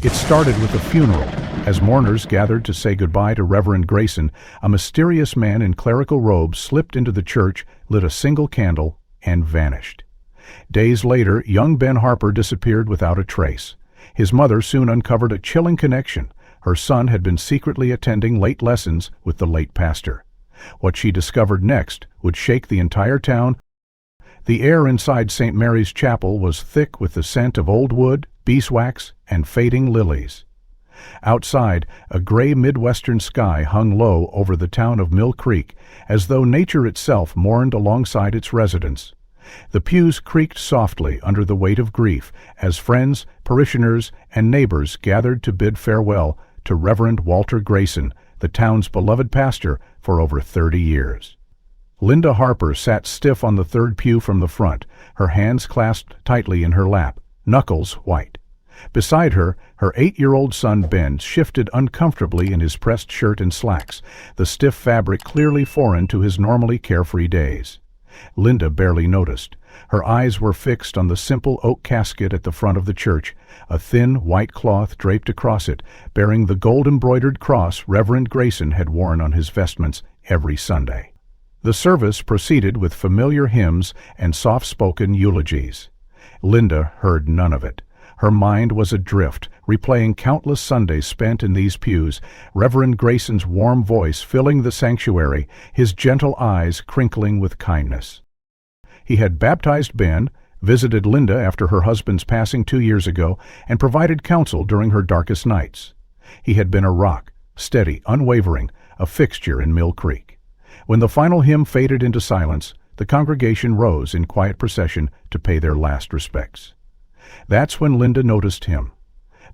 It started with a funeral. As mourners gathered to say goodbye to Reverend Grayson, a mysterious man in clerical robes slipped into the church, lit a single candle, and vanished. Days later, young Ben Harper disappeared without a trace. His mother soon uncovered a chilling connection. Her son had been secretly attending late lessons with the late pastor. What she discovered next would shake the entire town. The air inside St. Mary's Chapel was thick with the scent of old wood, beeswax, and fading lilies. Outside, a gray Midwestern sky hung low over the town of Mill Creek, as though nature itself mourned alongside its residents. The pews creaked softly under the weight of grief as friends, parishioners, and neighbors gathered to bid farewell to Reverend Walter Grayson, the town's beloved pastor for over 30 years. Linda Harper sat stiff on the third pew from the front, her hands clasped tightly in her lap, knuckles white. Beside her, her 8-year-old son Ben shifted uncomfortably in his pressed shirt and slacks, the stiff fabric clearly foreign to his normally carefree days. Linda barely noticed. Her eyes were fixed on the simple oak casket at the front of the church, a thin white cloth draped across it, bearing the gold-embroidered cross Reverend Grayson had worn on his vestments every Sunday. The service proceeded with familiar hymns and soft-spoken eulogies. Linda heard none of it. Her mind was adrift, replaying countless Sundays spent in these pews, Reverend Grayson's warm voice filling the sanctuary, his gentle eyes crinkling with kindness. He had baptized Ben, visited Linda after her husband's passing 2 years ago, and provided counsel during her darkest nights. He had been a rock, steady, unwavering, a fixture in Mill Creek. When the final hymn faded into silence, the congregation rose in quiet procession to pay their last respects. That's when Linda noticed him.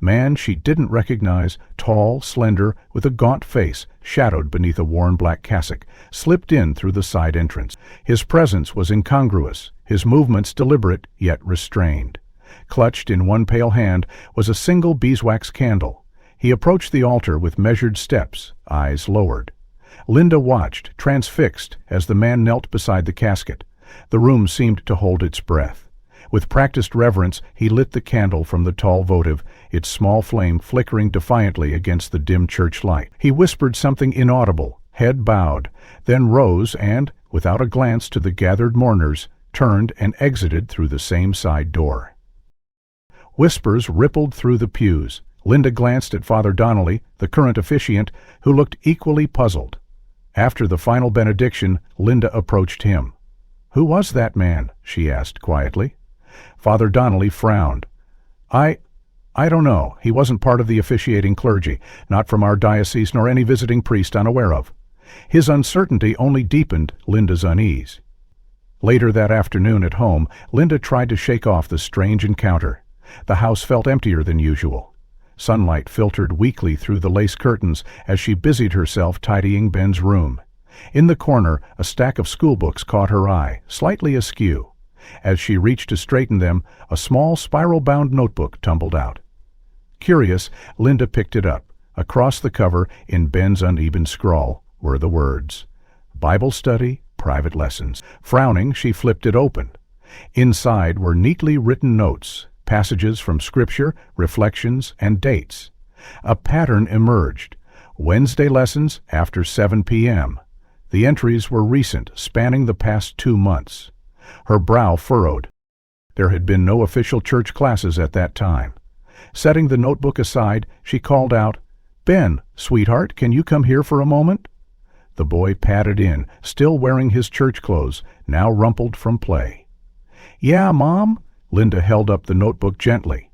Man she didn't recognize, tall, slender, with a gaunt face, shadowed beneath a worn black cassock, slipped in through the side entrance. His presence was incongruous, his movements deliberate yet restrained. Clutched in one pale hand was a single beeswax candle. He approached the altar with measured steps, eyes lowered. Linda watched, transfixed, as the man knelt beside the casket. The room seemed to hold its breath. With practiced reverence, he lit the candle from the tall votive, its small flame flickering defiantly against the dim church light. He whispered something inaudible, head bowed, then rose and, without a glance to the gathered mourners, turned and exited through the same side door. Whispers rippled through the pews. Linda glanced at Father Donnelly, the current officiant, who looked equally puzzled. After the final benediction, Linda approached him. "Who was that man?" she asked quietly. Father Donnelly frowned. I don't know. He wasn't part of the officiating clergy, not from our diocese nor any visiting priest I'm aware of." His uncertainty only deepened Linda's unease. Later that afternoon at home, Linda tried to shake off the strange encounter. The house felt emptier than usual. Sunlight filtered weakly through the lace curtains as she busied herself tidying Ben's room. In the corner, a stack of schoolbooks caught her eye, slightly askew. As she reached to straighten them, a small spiral-bound notebook tumbled out. Curious, Linda picked it up. Across the cover, in Ben's uneven scrawl, were the words, "Bible Study, Private Lessons." Frowning, she flipped it open. Inside were neatly written notes, passages from Scripture, reflections, and dates. A pattern emerged. Wednesday lessons after 7 p.m. The entries were recent, spanning the past 2 months. Her brow furrowed. There had been no official church classes at that time. Setting the notebook aside, she called out, "Ben, sweetheart, can you come here for a moment?" The boy padded in, still wearing his church clothes, now rumpled from play. "Yeah, Mom?" Linda held up the notebook gently.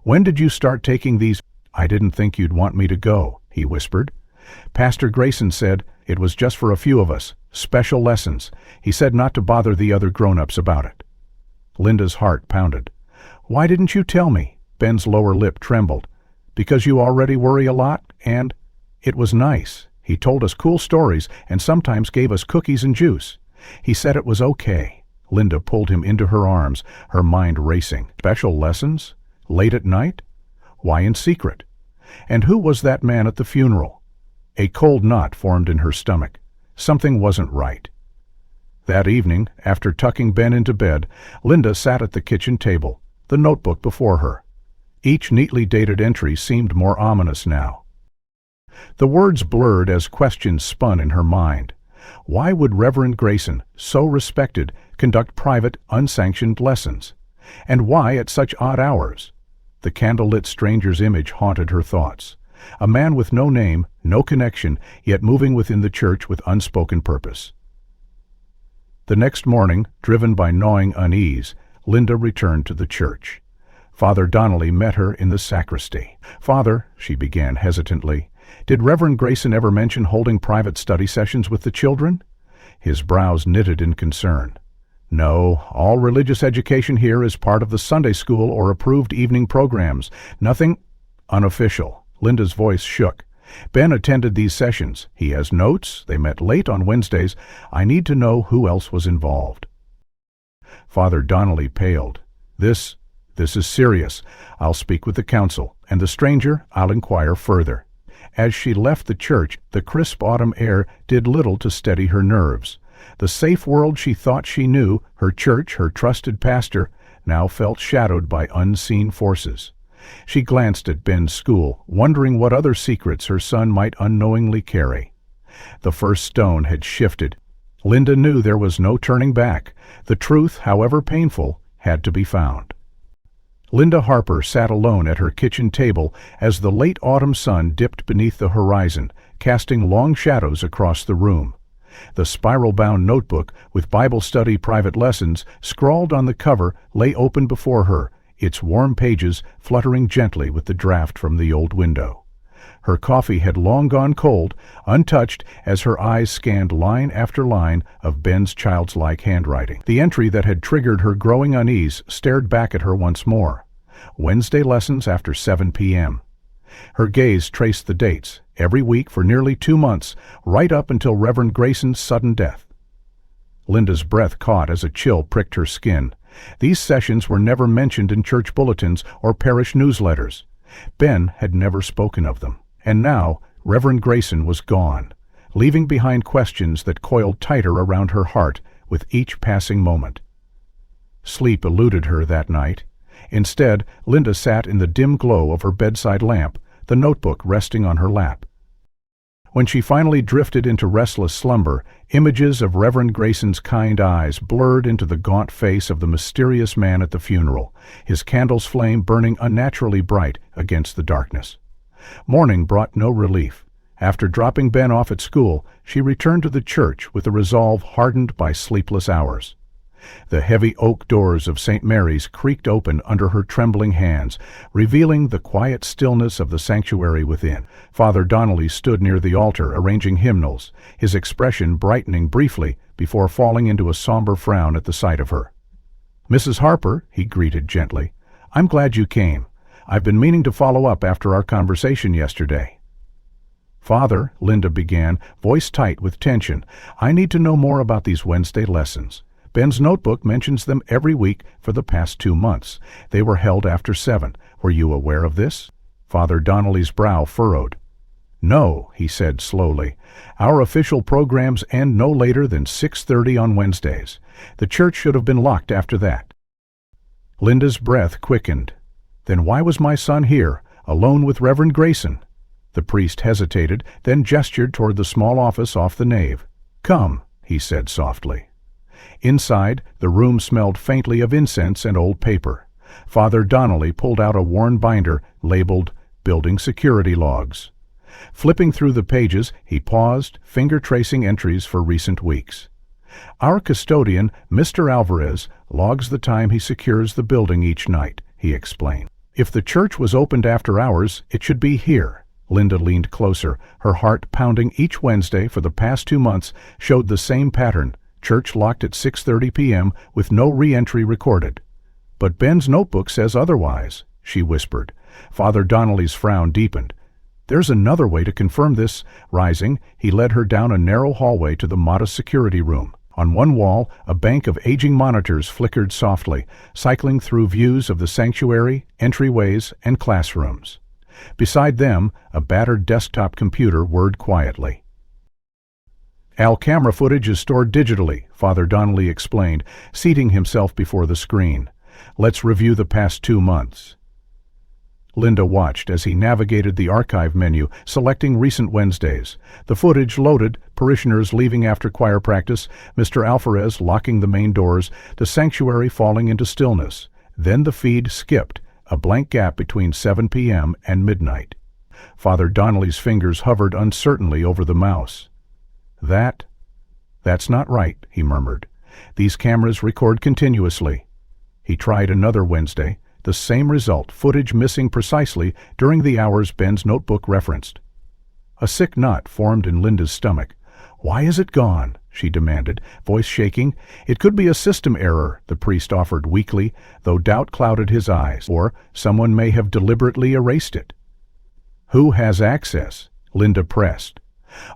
"When did you start taking these?" "I didn't think you'd want me to go," he whispered. "Pastor Grayson said it was just for a few of us, special lessons. He said not to bother the other grown-ups about it." Linda's heart pounded. "Why didn't you tell me?" Ben's lower lip trembled. "Because you already worry a lot, and it was nice. He told us cool stories and sometimes gave us cookies and juice. He said it was okay." Linda pulled him into her arms, her mind racing. Special lessons? Late at night? Why in secret? And who was that man at the funeral? A cold knot formed in her stomach. Something wasn't right. That evening, after tucking Ben into bed, Linda sat at the kitchen table, the notebook before her. Each neatly dated entry seemed more ominous now. The words blurred as questions spun in her mind. Why would Reverend Grayson, so respected, conduct private, unsanctioned lessons? And why at such odd hours? The candlelit stranger's image haunted her thoughts. A man with no name, no connection, yet moving within the church with unspoken purpose. The next morning, driven by gnawing unease, Linda returned to the church. Father Donnelly met her in the sacristy. "Father," she began hesitantly, "did Reverend Grayson ever mention holding private study sessions with the children?" His brows knitted in concern. "No, all religious education here is part of the Sunday school or approved evening programs. Nothing unofficial." Linda's voice shook. "Ben attended these sessions. He has notes. They met late on Wednesdays. I need to know who else was involved." Father Donnelly paled. This is serious. I'll speak with the council, and the stranger, I'll inquire further." As she left the church, the crisp autumn air did little to steady her nerves. The safe world she thought she knew, her church, her trusted pastor, now felt shadowed by unseen forces. She glanced at Ben's school, wondering what other secrets her son might unknowingly carry. The first stone had shifted. Linda knew there was no turning back. The truth, however painful, had to be found. Linda Harper sat alone at her kitchen table as the late autumn sun dipped beneath the horizon, casting long shadows across the room. The spiral-bound notebook with Bible study private lessons scrawled on the cover lay open before her, its warm pages fluttering gently with the draft from the old window. Her coffee had long gone cold, untouched as her eyes scanned line after line of Ben's childlike handwriting. The entry that had triggered her growing unease stared back at her once more. Wednesday lessons after 7 p.m. Her gaze traced the dates, every week for nearly 2 months, right up until Reverend Grayson's sudden death. Linda's breath caught as a chill pricked her skin. These sessions were never mentioned in church bulletins or parish newsletters. Ben had never spoken of them. And now, Reverend Grayson was gone, leaving behind questions that coiled tighter around her heart with each passing moment. Sleep eluded her that night. Instead, Linda sat in the dim glow of her bedside lamp, the notebook resting on her lap. When she finally drifted into restless slumber, images of Reverend Grayson's kind eyes blurred into the gaunt face of the mysterious man at the funeral, his candle's flame burning unnaturally bright against the darkness. Morning brought no relief. After dropping Ben off at school, she returned to the church with a resolve hardened by sleepless hours. The heavy oak doors of St. Mary's creaked open under her trembling hands, revealing the quiet stillness of the sanctuary within. Father Donnelly stood near the altar arranging hymnals, his expression brightening briefly before falling into a somber frown at the sight of her. "Mrs. Harper," he greeted gently, "I'm glad you came. I've been meaning to follow up after our conversation yesterday." "Father," Linda began, voice tight with tension, "I need to know more about these Wednesday lessons. Ben's notebook mentions them every week for the past 2 months. They were held after 7. Were you aware of this?" Father Donnelly's brow furrowed. "No," he said slowly. "Our official programs end no later than 6:30 on Wednesdays. The church should have been locked after that." Linda's breath quickened. "Then why was my son here, alone with Reverend Grayson?" The priest hesitated, then gestured toward the small office off the nave. "Come," he said softly. Inside, the room smelled faintly of incense and old paper. Father Donnelly pulled out a worn binder labeled Building Security Logs. Flipping through the pages, he paused, finger-tracing entries for recent weeks. "Our custodian, Mr. Alvarez, logs the time he secures the building each night," he explained. "If the church was opened after hours, it should be here." Linda leaned closer, her heart pounding. Each Wednesday for the past 2 months showed the same pattern. Church locked at 6:30 p.m. with no re-entry recorded. "But Ben's notebook says otherwise," she whispered. Father Donnelly's frown deepened. "There's another way to confirm this." Rising, he led her down a narrow hallway to the modest security room. On one wall, a bank of aging monitors flickered softly, cycling through views of the sanctuary, entryways, and classrooms. Beside them, a battered desktop computer whirred quietly. "All camera footage is stored digitally," Father Donnelly explained, seating himself before the screen. "Let's review the past 2 months." Linda watched as he navigated the archive menu, selecting recent Wednesdays. The footage loaded, parishioners leaving after choir practice, Mr. Alvarez locking the main doors, the sanctuary falling into stillness. Then the feed skipped, a blank gap between 7 p.m. and midnight. Father Donnelly's fingers hovered uncertainly over the mouse. That's not right, he murmured. These cameras record continuously. He tried another Wednesday. The same result, footage missing precisely during the hours Ben's notebook referenced. A sick knot formed in Linda's stomach. "Why is it gone?" she demanded, voice shaking. "It could be a system error," the priest offered weakly, though doubt clouded his eyes, "or someone may have deliberately erased it." "Who has access?" Linda pressed.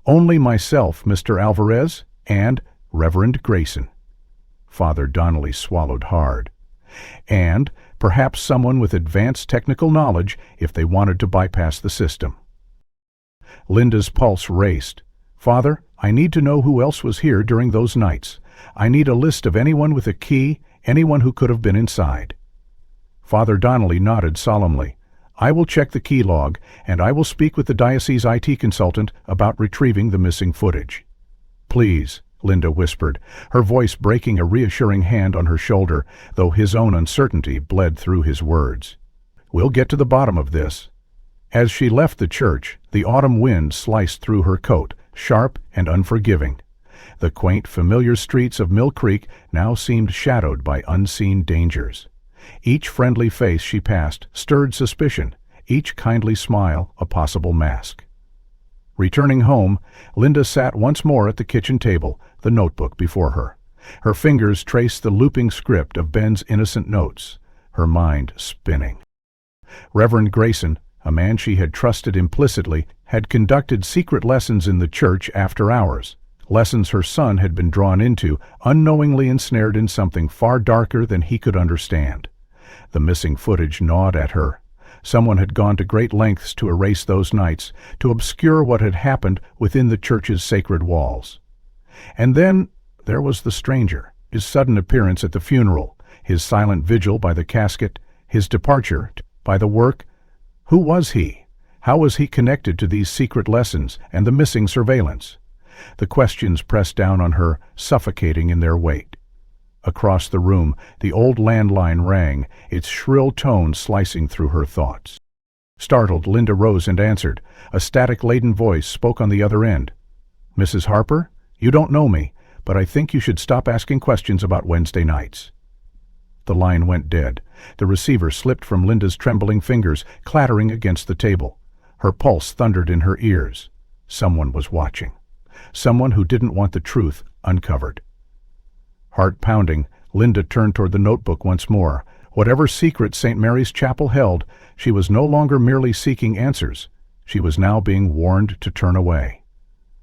"Only myself, Mr. Alvarez, and Reverend Grayson." Father Donnelly swallowed hard. "And perhaps someone with advanced technical knowledge if they wanted to bypass the system." Linda's pulse raced. "Father, I need to know who else was here during those nights. I need a list of anyone with a key, anyone who could have been inside." Father Donnelly nodded solemnly. "I will check the key log, and I will speak with the diocese IT consultant about retrieving the missing footage." "Please," Linda whispered, her voice breaking a reassuring hand on her shoulder, though his own uncertainty bled through his words. "We'll get to the bottom of this." As she left the church, the autumn wind sliced through her coat, sharp and unforgiving. The quaint, familiar streets of Mill Creek now seemed shadowed by unseen dangers. Each friendly face she passed stirred suspicion, each kindly smile a possible mask. Returning home, Linda sat once more at the kitchen table, the notebook before her. Her fingers traced the looping script of Ben's innocent notes, her mind spinning. Reverend Grayson, a man she had trusted implicitly, had conducted secret lessons in the church after hours, lessons her son had been drawn into, unknowingly ensnared in something far darker than he could understand. The missing footage gnawed at her. Someone had gone to great lengths to erase those nights, to obscure what had happened within the church's sacred walls. And then there was the stranger, his sudden appearance at the funeral, his silent vigil by the casket, his departure by the work. Who was he? How was he connected to these secret lessons and the missing surveillance? The questions pressed down on her, suffocating in their weight. Across the room, the old landline rang, its shrill tone slicing through her thoughts. Startled, Linda rose and answered. A static-laden voice spoke on the other end. "Mrs. Harper, you don't know me, but I think you should stop asking questions about Wednesday nights." The line went dead. The receiver slipped from Linda's trembling fingers, clattering against the table. Her pulse thundered in her ears. Someone was watching. Someone who didn't want the truth uncovered. Heart pounding, Linda turned toward the notebook once more. Whatever secret St. Mary's Chapel held, she was no longer merely seeking answers. She was now being warned to turn away.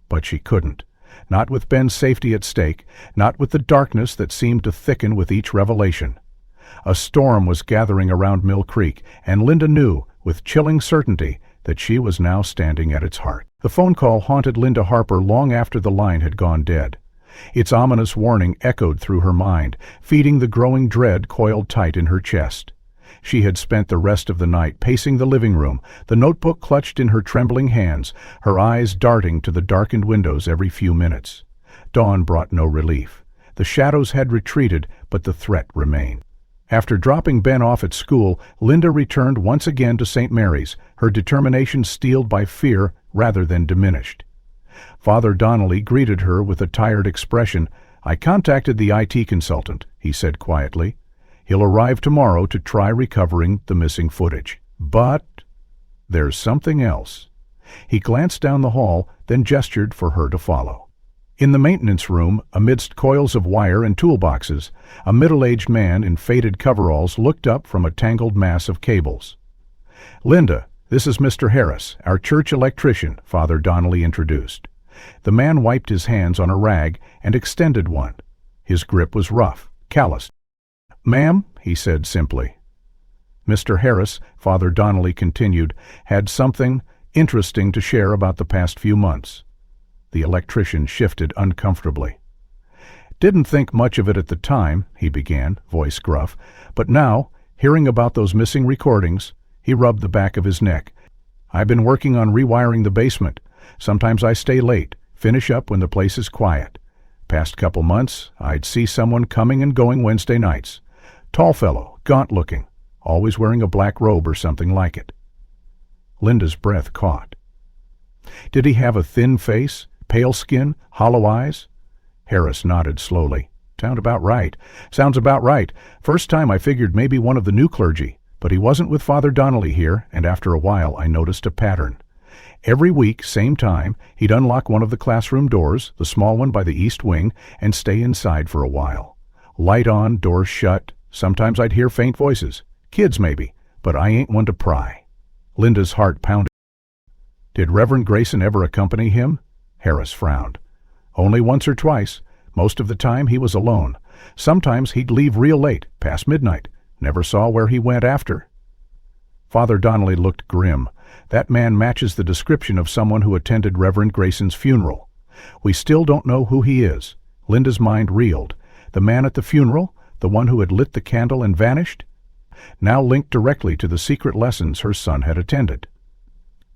But she couldn't. Not with Ben's safety at stake, not with the darkness that seemed to thicken with each revelation. A storm was gathering around Mill Creek, and Linda knew, with chilling certainty, that she was now standing at its heart. The phone call haunted Linda Harper long after the line had gone dead. Its ominous warning echoed through her mind, feeding the growing dread coiled tight in her chest. She had spent the rest of the night pacing the living room, the notebook clutched in her trembling hands, her eyes darting to the darkened windows every few minutes. Dawn brought no relief. The shadows had retreated, but the threat remained. After dropping Ben off at school, Linda returned once again to St. Mary's, her determination steeled by fear rather than diminished. Father Donnelly greeted her with a tired expression. "I contacted the IT consultant," he said quietly. "He'll arrive tomorrow to try recovering the missing footage. But there's something else." He glanced down the hall, then gestured for her to follow. In the maintenance room, amidst coils of wire and toolboxes, a middle-aged man in faded coveralls looked up from a tangled mass of cables. "Linda, this is Mr. Harris, our church electrician," Father Donnelly introduced. The man wiped his hands on a rag and extended one. His grip was rough, calloused. "Ma'am," he said simply. Mr. Harris, Father Donnelly continued, had something interesting to share about the past few months. The electrician shifted uncomfortably. "Didn't think much of it at the time," he began, voice gruff, "but now, hearing about those missing recordings, He rubbed the back of his neck. "I've been working on rewiring the basement. Sometimes I stay late, finish up when the place is quiet. Past couple months, I'd see someone coming and going Wednesday nights. Tall fellow, gaunt-looking, always wearing a black robe or something like it." Linda's breath caught. "Did he have a thin face, pale skin, hollow eyes?" Harris nodded slowly. Sounds about right. First time I figured maybe one of the new clergy, but he wasn't with Father Donnelly here, and after a while I noticed a pattern. Every week, same time, he'd unlock one of the classroom doors, the small one by the east wing, and stay inside for a while. Light on, doors shut. Sometimes I'd hear faint voices. Kids maybe, but I ain't one to pry. Linda's heart pounded. "Did Reverend Grayson ever accompany him?" Harris frowned. "Only once or twice. Most of the time he was alone. Sometimes he'd leave real late, past midnight. Never saw where he went after." Father Donnelly looked grim. "That man matches the description of someone who attended Reverend Grayson's funeral. We still don't know who he is." Linda's mind reeled. The man at the funeral, the one who had lit the candle and vanished, now linked directly to the secret lessons her son had attended.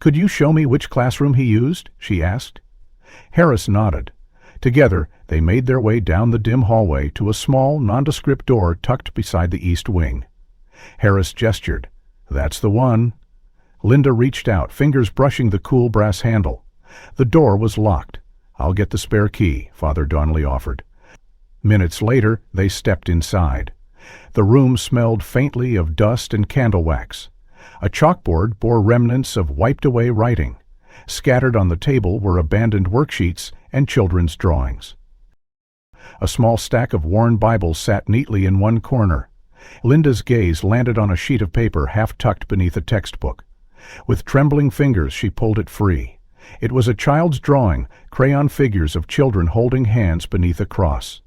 "Could you show me which classroom he used?" she asked. Harris nodded. Together, they made their way down the dim hallway to a small, nondescript door tucked beside the east wing. Harris gestured. "That's the one." Linda reached out, fingers brushing the cool brass handle. The door was locked. "I'll get the spare key," Father Donnelly offered. Minutes later, they stepped inside. The room smelled faintly of dust and candle wax. A chalkboard bore remnants of wiped-away writing. Scattered on the table were abandoned worksheets and children's drawings. A small stack of worn Bibles sat neatly in one corner. Linda's gaze landed on a sheet of paper half tucked beneath a textbook. With trembling fingers, she pulled it free. It was a child's drawing, crayon figures of children holding hands beneath a cross.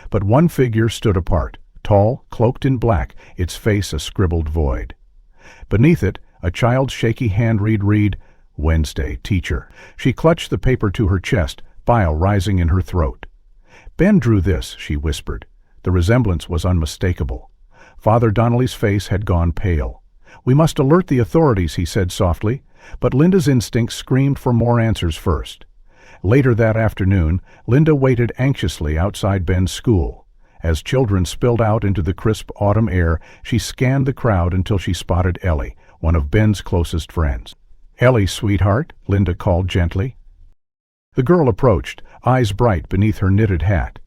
But one figure stood apart, tall, cloaked in black, its face a scribbled void. Beneath it, a child's shaky hand read, "Wednesday, teacher." She clutched the paper to her chest, bile rising in her throat. "Ben drew this," she whispered. The resemblance was unmistakable. Father Donnelly's face had gone pale. "We must alert the authorities," he said softly, but Linda's instincts screamed for more answers first. Later that afternoon, Linda waited anxiously outside Ben's school. As children spilled out into the crisp autumn air, she scanned the crowd until she spotted Ellie, one of Ben's closest friends. "Ellie, sweetheart," Linda called gently. The girl approached, eyes bright beneath her knitted hat.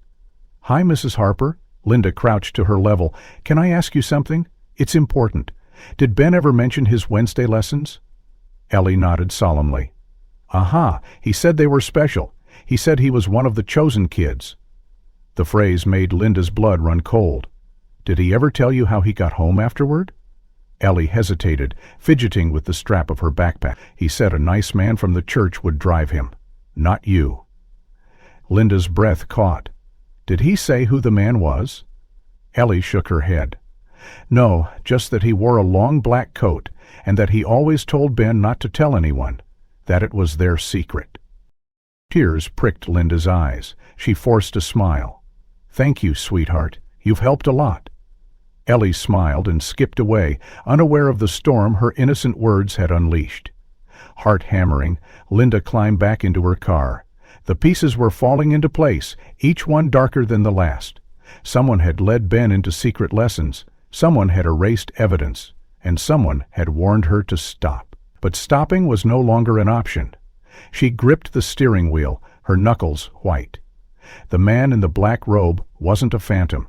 "Hi, Mrs. Harper." Linda crouched to her level. "Can I ask you something? It's important. Did Ben ever mention his Wednesday lessons?" Ellie nodded solemnly. "Aha, he said they were special. He said he was one of the chosen kids." The phrase made Linda's blood run cold. "Did he ever tell you how he got home afterward?" Ellie hesitated, fidgeting with the strap of her backpack. "He said a nice man from the church would drive him. Not you." Linda's breath caught. "Did he say who the man was?" Ellie shook her head. "No, just that he wore a long black coat, and that he always told Ben not to tell anyone, that it was their secret." Tears pricked Linda's eyes. She forced a smile. "Thank you, sweetheart. You've helped a lot." Ellie smiled and skipped away, unaware of the storm her innocent words had unleashed. Heart hammering, Linda climbed back into her car. The pieces were falling into place, each one darker than the last. Someone had led Ben into secret lessons, someone had erased evidence, and someone had warned her to stop. But stopping was no longer an option. She gripped the steering wheel, her knuckles white. The man in the black robe wasn't a phantom.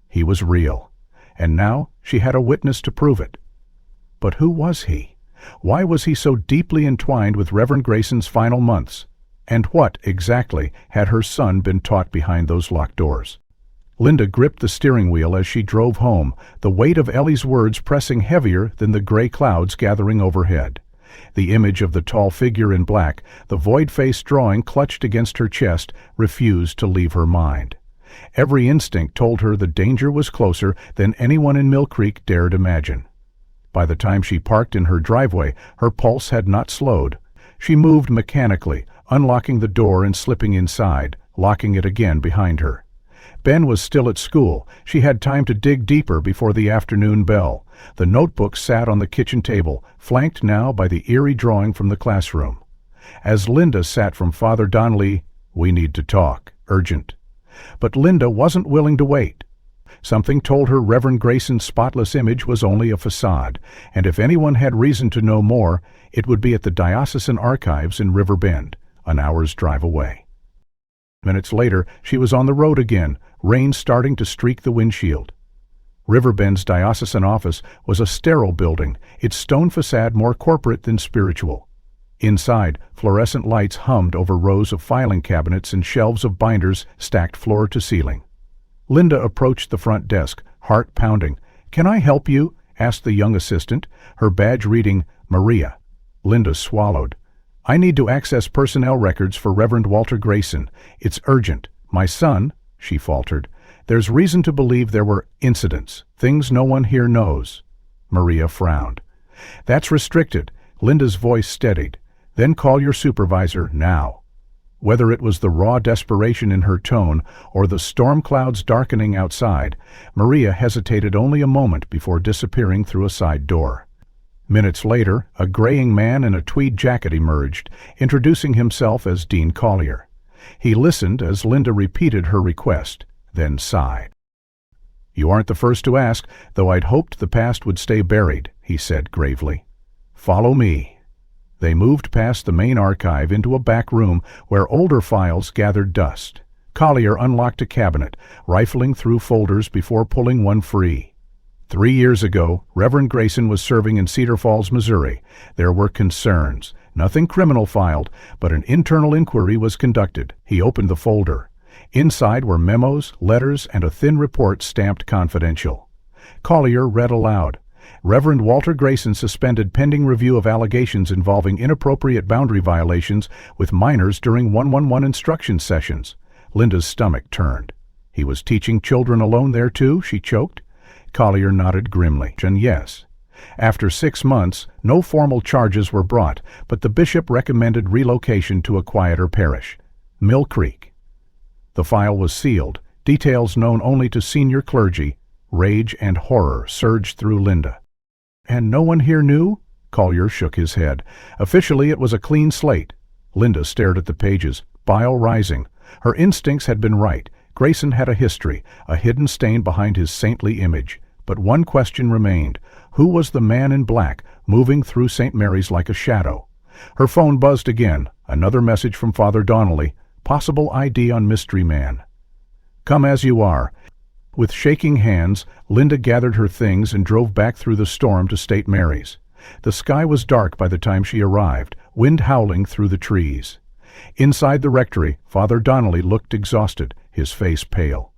He was real, and now she had a witness to prove it. But who was he? Why was he so deeply entwined with Reverend Grayson's final months? And what, exactly, had her son been taught behind those locked doors? Linda gripped the steering wheel as she drove home, the weight of Ellie's words pressing heavier than the gray clouds gathering overhead. The image of the tall figure in black, the void-faced drawing clutched against her chest, refused to leave her mind. Every instinct told her the danger was closer than anyone in Mill Creek dared imagine. By the time she parked in her driveway, her pulse had not slowed. She moved mechanically, unlocking the door and slipping inside, locking it again behind her. Ben was still at school. She had time to dig deeper before the afternoon bell. The notebook sat on the kitchen table, flanked now by the eerie drawing from the classroom. As Linda sat from Father Donnelly, "We need to talk. Urgent." But Linda wasn't willing to wait. Something told her Reverend Grayson's spotless image was only a facade, and if anyone had reason to know more, it would be at the diocesan archives in River Bend, an hour's drive away. Minutes later, she was on the road again, rain starting to streak the windshield. River Bend's diocesan office was a sterile building, its stone facade more corporate than spiritual. Inside, fluorescent lights hummed over rows of filing cabinets and shelves of binders stacked floor to ceiling. Linda approached the front desk, heart pounding. "Can I help you?" asked the young assistant, her badge reading Maria. Linda swallowed. "I need to access personnel records for Reverend Walter Grayson. It's urgent. My son," she faltered. "There's reason to believe there were incidents, things no one here knows." Maria frowned. "That's restricted." Linda's voice steadied. "Then call your supervisor now." Whether it was the raw desperation in her tone or the storm clouds darkening outside, Maria hesitated only a moment before disappearing through a side door. Minutes later, a graying man in a tweed jacket emerged, introducing himself as Dean Collier. He listened as Linda repeated her request, then sighed. "You aren't the first to ask, though I'd hoped the past would stay buried," he said gravely. "Follow me." They moved past the main archive into a back room where older files gathered dust. Collier unlocked a cabinet, rifling through folders before pulling one free. 3 years ago, Reverend Grayson was serving in Cedar Falls, Missouri. There were concerns. Nothing criminal filed, but an internal inquiry was conducted. He opened the folder. Inside were memos, letters, and a thin report stamped confidential. Collier read aloud. Reverend Walter Grayson suspended pending review of allegations involving inappropriate boundary violations with minors during 111 instruction sessions. Linda's stomach turned. He was teaching children alone there too, she choked. Collier nodded grimly. And yes. After 6 months, no formal charges were brought, but the bishop recommended relocation to a quieter parish, Mill Creek. The file was sealed, details known only to senior clergy. Rage and horror surged through Linda. "And no one here knew?" Collier shook his head. "Officially it was a clean slate." Linda stared at the pages, bile rising. Her instincts had been right. Grayson had a history, a hidden stain behind his saintly image. But one question remained. Who was the man in black, moving through St. Mary's like a shadow? Her phone buzzed again. Another message from Father Donnelly. Possible ID on Mystery Man. "Come as you are." With shaking hands, Linda gathered her things and drove back through the storm to St. Mary's. The sky was dark by the time she arrived, wind howling through the trees. Inside the rectory, Father Donnelly looked exhausted, his face pale.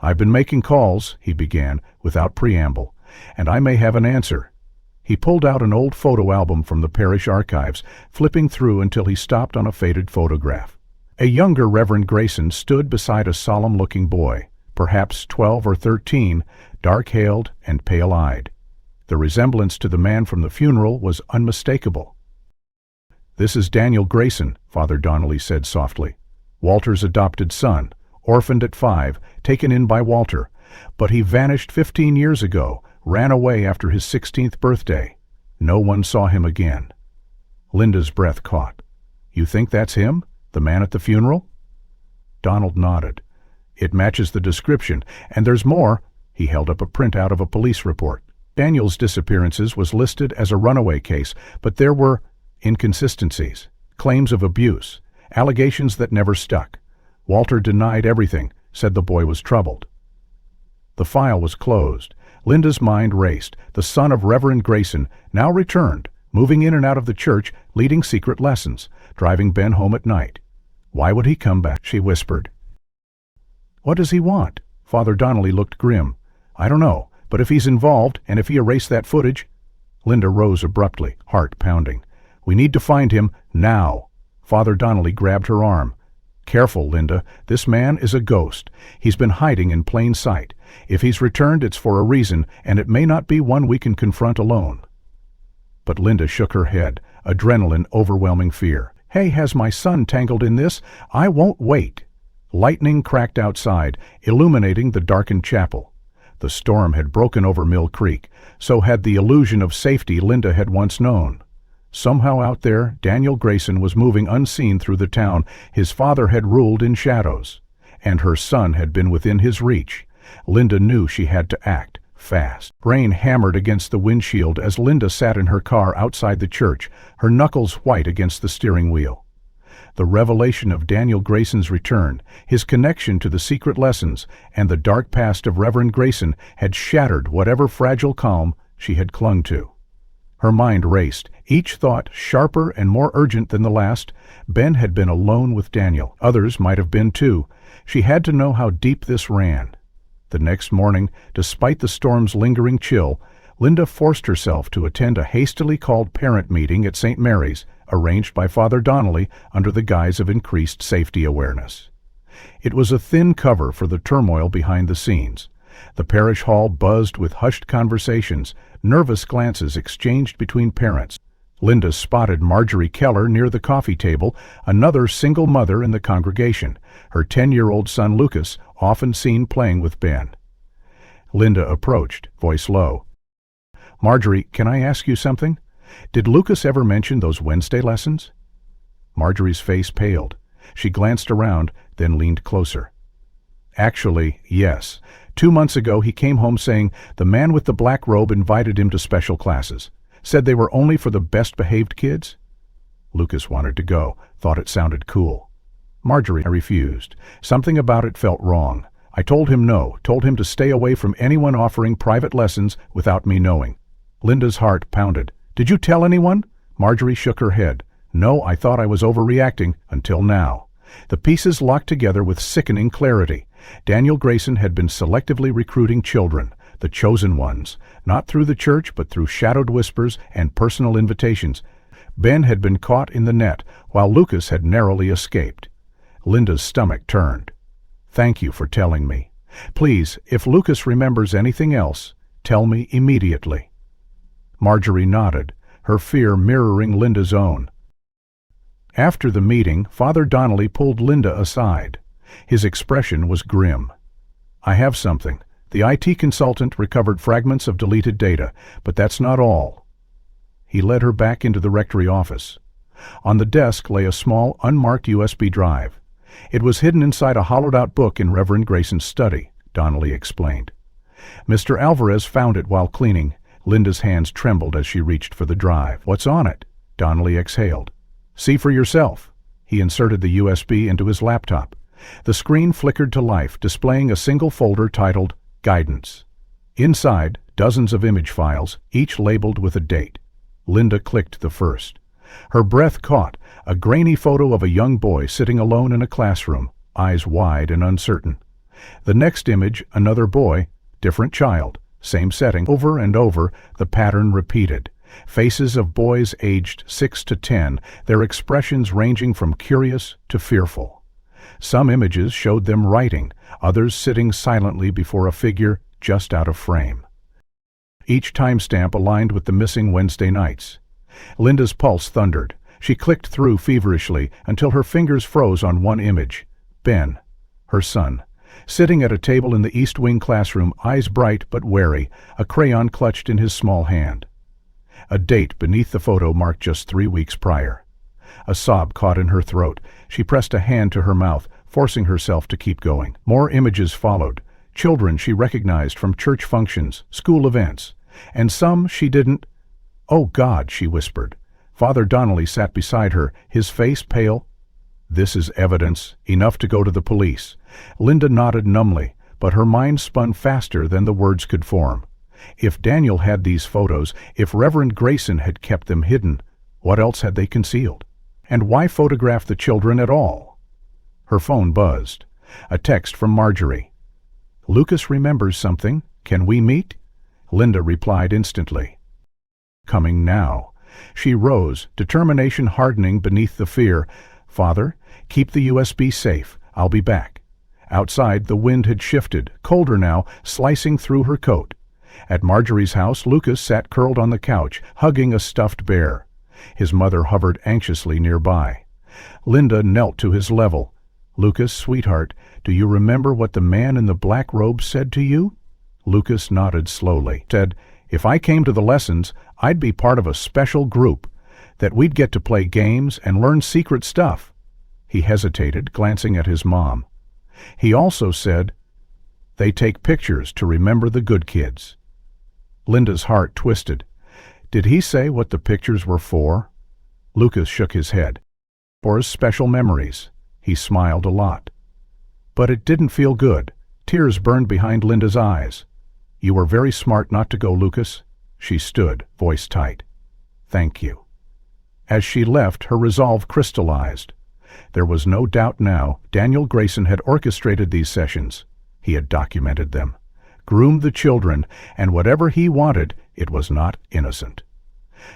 "I've been making calls," he began, without preamble, "and I may have an answer." He pulled out an old photo album from the parish archives, flipping through until he stopped on a faded photograph. A younger Reverend Grayson stood beside a solemn-looking boy, perhaps 12 or 13, dark-haled and pale-eyed. The resemblance to the man from the funeral was unmistakable. "This is Daniel Grayson," Father Donnelly said softly. "Walter's adopted son, orphaned at 5, taken in by Walter. But he vanished 15 years ago, ran away after his 16th birthday. No one saw him again." Linda's breath caught. "You think that's him? The man at the funeral?" Donald nodded. "It matches the description, and there's more." He held up a printout of a police report. Daniel's disappearances was listed as a runaway case, but there were inconsistencies, claims of abuse, allegations that never stuck. Walter denied everything, said the boy was troubled. The file was closed. Linda's mind raced. The son of Reverend Grayson, now returned, moving in and out of the church, leading secret lessons, driving Ben home at night. Why would he come back, she whispered. "What does he want?" Father Donnelly looked grim. "I don't know, but if he's involved, and if he erased that footage—" Linda rose abruptly, heart pounding. "We need to find him, now." Father Donnelly grabbed her arm. "Careful, Linda. This man is a ghost. He's been hiding in plain sight. If he's returned, it's for a reason, and it may not be one we can confront alone." But Linda shook her head, adrenaline overwhelming fear. "Hey, has my son tangled in this? I won't wait." Lightning cracked outside, illuminating the darkened chapel. The storm had broken over Mill Creek, so had the illusion of safety Linda had once known. Somehow out there, Daniel Grayson was moving unseen through the town. His father had ruled in shadows, and her son had been within his reach. Linda knew she had to act fast. Rain hammered against the windshield as Linda sat in her car outside the church, her knuckles white against the steering wheel. The revelation of Daniel Grayson's return, his connection to the secret lessons, and the dark past of Reverend Grayson had shattered whatever fragile calm she had clung to. Her mind raced, each thought sharper and more urgent than the last. Ben had been alone with Daniel. Others might have been too. She had to know how deep this ran. The next morning, despite the storm's lingering chill, Linda forced herself to attend a hastily called parent meeting at St. Mary's, arranged by Father Donnelly under the guise of increased safety awareness. It was a thin cover for the turmoil behind the scenes. The parish hall buzzed with hushed conversations, nervous glances exchanged between parents. Linda spotted Marjorie Keller near the coffee table, another single mother in the congregation, her 10-year-old son Lucas often seen playing with Ben. Linda approached, voice low. "Marjorie, can I ask you something? Did Lucas ever mention those Wednesday lessons?" Marjorie's face paled. She glanced around, then leaned closer. "Actually, yes. 2 months ago he came home saying the man with the black robe invited him to special classes. Said they were only for the best-behaved kids?" Lucas wanted to go, thought it sounded cool. "Marjorie, I refused. Something about it felt wrong. I told him no, told him to stay away from anyone offering private lessons without me knowing." Linda's heart pounded. "Did you tell anyone?" Marjorie shook her head. "No, I thought I was overreacting, until now." The pieces locked together with sickening clarity. Daniel Grayson had been selectively recruiting children, the chosen ones, not through the church but through shadowed whispers and personal invitations. Ben had been caught in the net, while Lucas had narrowly escaped. Linda's stomach turned. "Thank you for telling me. Please, if Lucas remembers anything else, tell me immediately." Marjorie nodded, her fear mirroring Linda's own. After the meeting, Father Donnelly pulled Linda aside. His expression was grim. "I have something. The IT consultant recovered fragments of deleted data, but that's not all." He led her back into the rectory office. On the desk lay a small, unmarked USB drive. It was hidden inside a hollowed-out book in Reverend Grayson's study, Donnelly explained. "Mr. Alvarez found it while cleaning." Linda's hands trembled as she reached for the drive. "What's on it?" Donnelly exhaled. "See for yourself." He inserted the USB into his laptop. The screen flickered to life, displaying a single folder titled Guidance. Inside, dozens of image files, each labeled with a date. Linda clicked the first. Her breath caught, a grainy photo of a young boy sitting alone in a classroom, eyes wide and uncertain. The next image, another boy, different child, same setting. Over and over, the pattern repeated. Faces of boys aged 6 to 10, their expressions ranging from curious to fearful. Some images showed them writing, others sitting silently before a figure just out of frame. Each timestamp aligned with the missing Wednesday nights. Linda's pulse thundered. She clicked through feverishly until her fingers froze on one image. Ben, her son, sitting at a table in the East Wing classroom, eyes bright but wary, a crayon clutched in his small hand. A date beneath the photo marked just 3 weeks prior. A sob caught in her throat. She pressed a hand to her mouth, forcing herself to keep going. More images followed. Children she recognized from church functions, school events, and some she didn't. "Oh God," she whispered. Father Donnelly sat beside her, his face pale. "This is evidence, enough to go to the police." Linda nodded numbly, but her mind spun faster than the words could form. If Daniel had these photos, if Reverend Grayson had kept them hidden, what else had they concealed? And why photograph the children at all? Her phone buzzed. A text from Marjorie. "Lucas remembers something. Can we meet?" Linda replied instantly. Coming now. She rose, determination hardening beneath the fear. "Father, keep the USB safe. I'll be back." Outside, the wind had shifted, colder now, slicing through her coat. At Marjorie's house, Lucas sat curled on the couch, hugging a stuffed bear. His mother hovered anxiously nearby. Linda knelt to his level. "Lucas, sweetheart, do you remember what the man in the black robe said to you?" Lucas nodded slowly. Said, "If I came to the lessons, I'd be part of a special group, that we'd get to play games and learn secret stuff." He hesitated, glancing at his mom. "He also said, they take pictures to remember the good kids." Linda's heart twisted. Did he say what the pictures were for? Lucas shook his head. For his special memories. He smiled a lot. But it didn't feel good. Tears burned behind Linda's eyes. "You were very smart not to go, Lucas." She stood, voice tight. "Thank you." As she left, her resolve crystallized. There was no doubt now Daniel Grayson had orchestrated these sessions. He had documented them, groomed the children, and whatever he wanted, it was not innocent.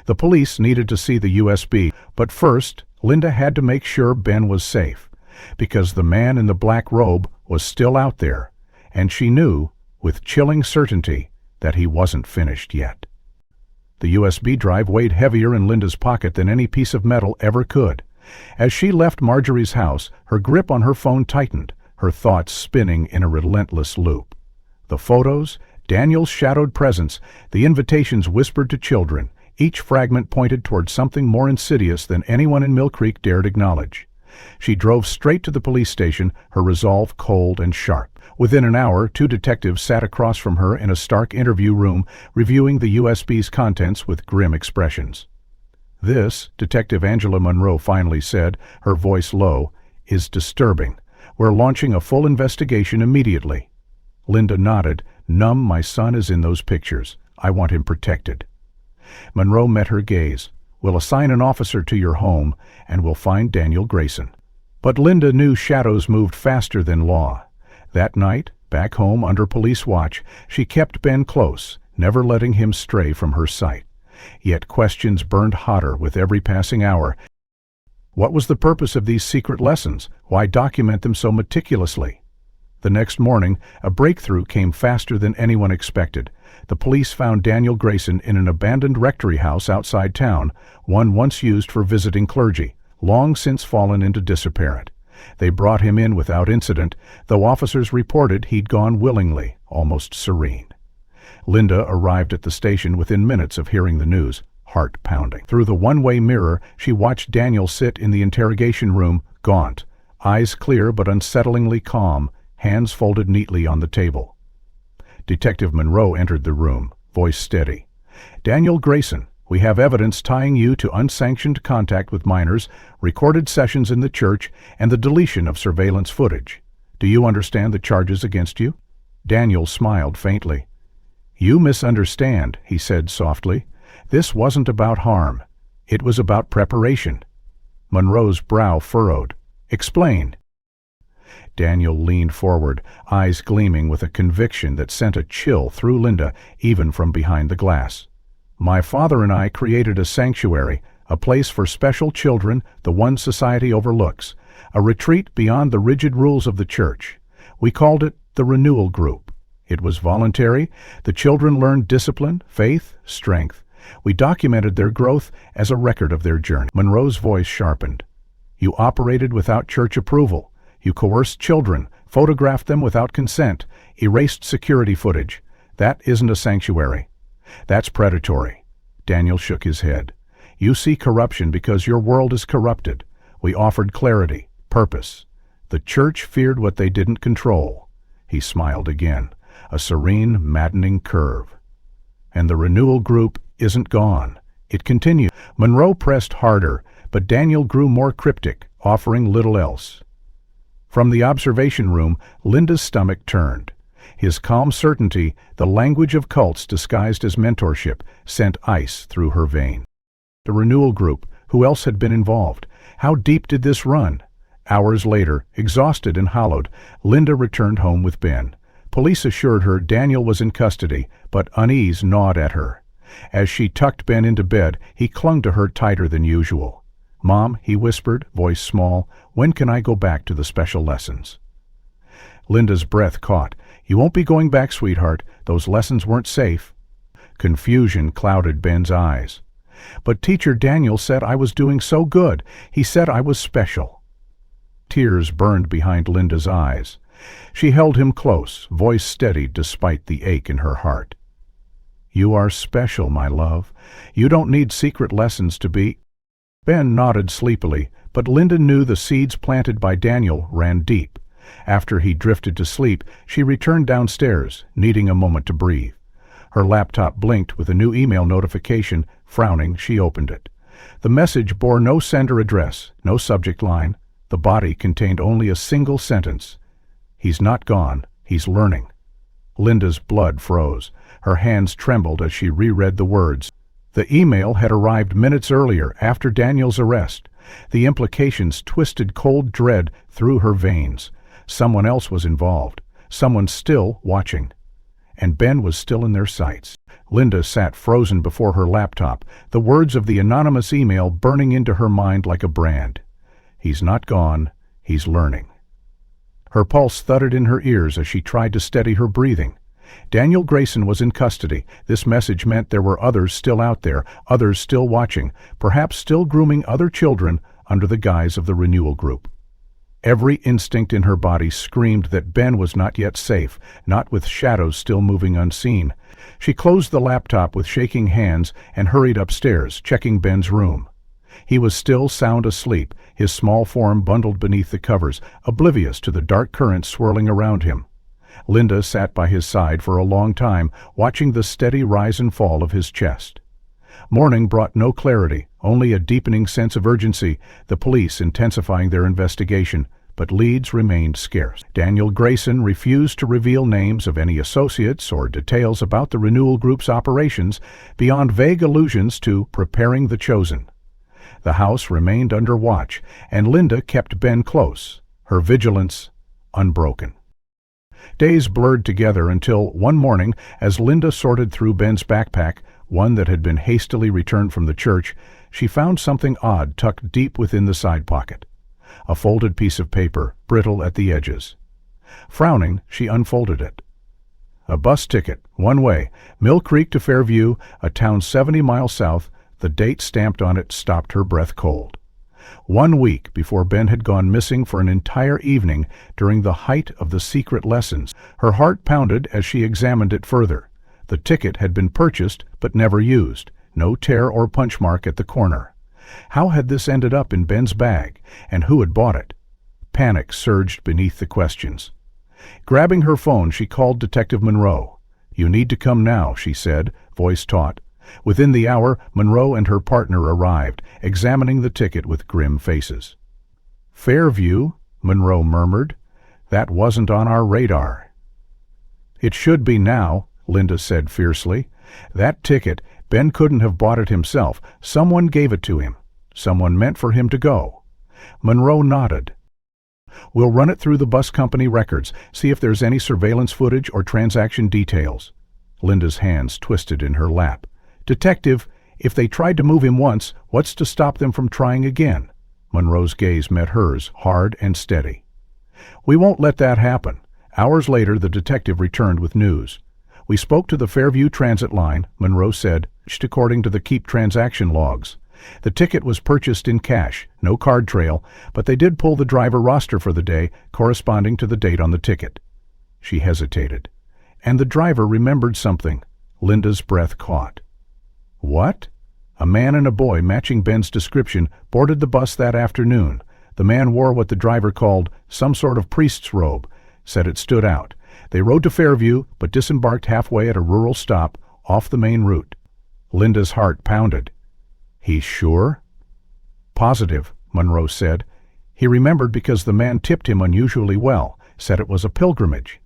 The police needed to see the USB, but first, Linda had to make sure Ben was safe, because the man in the black robe was still out there, and she knew, with chilling certainty, that he wasn't finished yet. The USB drive weighed heavier in Linda's pocket than any piece of metal ever could. As she left Marjorie's house, her grip on her phone tightened, her thoughts spinning in a relentless loop. The photos, Daniel's shadowed presence, the invitations whispered to children, each fragment pointed toward something more insidious than anyone in Mill Creek dared acknowledge. She drove straight to the police station, her resolve cold and sharp. Within an hour, 2 detectives sat across from her in a stark interview room, reviewing the USB's contents with grim expressions. "This," Detective Angela Monroe finally said, her voice low, "is disturbing. We're launching a full investigation immediately." Linda nodded. "Numb, my son is in those pictures. I want him protected." Monroe met her gaze. "We'll assign an officer to your home, and we'll find Daniel Grayson." But Linda knew shadows moved faster than law. That night, back home under police watch, she kept Ben close, never letting him stray from her sight. Yet questions burned hotter with every passing hour. What was the purpose of these secret lessons? Why document them so meticulously? The next morning, a breakthrough came faster than anyone expected. The police found Daniel Grayson in an abandoned rectory house outside town, one once used for visiting clergy, long since fallen into disrepair. They brought him in without incident, though officers reported he'd gone willingly, almost serene. Linda arrived at the station within minutes of hearing the news, heart pounding. Through the one-way mirror, she watched Daniel sit in the interrogation room, gaunt, eyes clear but unsettlingly calm, hands folded neatly on the table. Detective Monroe entered the room, voice steady. "Daniel Grayson, we have evidence tying you to unsanctioned contact with minors, recorded sessions in the church, and the deletion of surveillance footage. Do you understand the charges against you?" Daniel smiled faintly. "You misunderstand," he said softly. "This wasn't about harm. It was about preparation." Monroe's brow furrowed. "Explain." Daniel leaned forward, eyes gleaming with a conviction that sent a chill through Linda, even from behind the glass. "My father and I created a sanctuary, a place for special children, the one society overlooks, a retreat beyond the rigid rules of the church. We called it the Renewal Group. It was voluntary. The children learned discipline, faith, strength. We documented their growth as a record of their journey." Monroe's voice sharpened. "You operated without church approval. You coerced children, photographed them without consent, erased security footage. That isn't a sanctuary. That's predatory." Daniel shook his head. "You see corruption because your world is corrupted. We offered clarity, purpose. The church feared what they didn't control." He smiled again, a serene, maddening curve. "And the Renewal Group isn't gone. It continued." Monroe pressed harder, but Daniel grew more cryptic, offering little else. From the observation room, Linda's stomach turned. His calm certainty, the language of cults disguised as mentorship, sent ice through her veins. The Renewal Group, who else had been involved? How deep did this run? Hours later, exhausted and hollowed, Linda returned home with Ben. Police assured her Daniel was in custody, but unease gnawed at her. As she tucked Ben into bed, he clung to her tighter than usual. "Mom," he whispered, voice small, "when can I go back to the special lessons?" Linda's breath caught. "You won't be going back, sweetheart. Those lessons weren't safe." Confusion clouded Ben's eyes. "But Teacher Daniel said I was doing so good. He said I was special." Tears burned behind Linda's eyes. She held him close, voice steady despite the ache in her heart. "You are special, my love. You don't need secret lessons to be—" Ben nodded sleepily, but Linda knew the seeds planted by Daniel ran deep. After he drifted to sleep, she returned downstairs, needing a moment to breathe. Her laptop blinked with a new email notification. Frowning, she opened it. The message bore no sender address, no subject line. The body contained only a single sentence. "He's not gone. He's learning." Linda's blood froze. Her hands trembled as she reread the words. The email had arrived minutes earlier, after Daniel's arrest. The implications twisted cold dread through her veins. Someone else was involved. Someone still watching. And Ben was still in their sights. Linda sat frozen before her laptop, the words of the anonymous email burning into her mind like a brand. "He's not gone. He's learning." Her pulse thudded in her ears as she tried to steady her breathing. Daniel Grayson was in custody. This message meant there were others still out there, others still watching, perhaps still grooming other children under the guise of the renewal group. Every instinct in her body screamed that Ben was not yet safe, not with shadows still moving unseen. She closed the laptop with shaking hands and hurried upstairs, checking Ben's room. He was still sound asleep, his small form bundled beneath the covers, oblivious to the dark currents swirling around him. Linda sat by his side for a long time, watching the steady rise and fall of his chest. Morning brought no clarity, only a deepening sense of urgency, the police intensifying their investigation, but leads remained scarce. Daniel Grayson refused to reveal names of any associates or details about the renewal group's operations beyond vague allusions to preparing the chosen. The house remained under watch, and Linda kept Ben close, her vigilance unbroken. Days blurred together until one morning, as Linda sorted through Ben's backpack, one that had been hastily returned from the church, she found something odd tucked deep within the side pocket. A folded piece of paper, brittle at the edges. Frowning, she unfolded it. A bus ticket, one way, Mill Creek to Fairview, a town 70 miles south. The date stamped on it stopped her breath cold. 1 week before Ben had gone missing for an entire evening during the height of the secret lessons. Her heart pounded as she examined it further. The ticket had been purchased but never used, no tear or punch mark at the corner. How had this ended up in Ben's bag, and who had bought it? Panic surged beneath the questions. Grabbing her phone, she called Detective Monroe. "You need to come now," she said, voice taut. Within the hour, Monroe and her partner arrived, examining the ticket with grim faces. "Fairview?" Monroe murmured. "That wasn't on our radar." "It should be now," Linda said fiercely. "That ticket, Ben couldn't have bought it himself. Someone gave it to him. Someone meant for him to go." Monroe nodded. "We'll run it through the bus company records, see if there's any surveillance footage or transaction details." Linda's hands twisted in her lap. "Detective, if they tried to move him once, what's to stop them from trying again?" Monroe's gaze met hers, hard and steady. "We won't let that happen." Hours later, the detective returned with news. "We spoke to the Fairview Transit line," Monroe said, according to the Keep transaction logs. "The ticket was purchased in cash, no card trail, but they did pull the driver roster for the day, corresponding to the date on the ticket." She hesitated. "And the driver remembered something." Linda's breath caught. "What?" "A man and a boy matching Ben's description boarded the bus that afternoon. The man wore what the driver called some sort of priest's robe, said it stood out. They rode to Fairview, but disembarked halfway at a rural stop off the main route." Linda's heart pounded. "He's sure?" "Positive," Monroe said. "He remembered because the man tipped him unusually well, said it was a pilgrimage."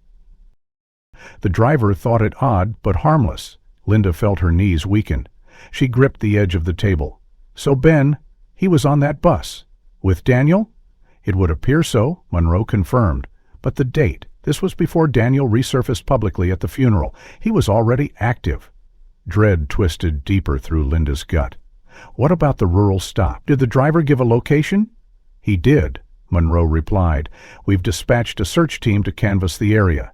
The driver thought it odd but harmless. Linda felt her knees weaken. She gripped the edge of the table. "So Ben, he was on that bus? With Daniel?" "It would appear so," Monroe confirmed. "But the date, this was before Daniel resurfaced publicly at the funeral. He was already active." Dread twisted deeper through Linda's gut. "What about the rural stop? Did the driver give a location?" "He did," Monroe replied. "We've dispatched a search team to canvass the area."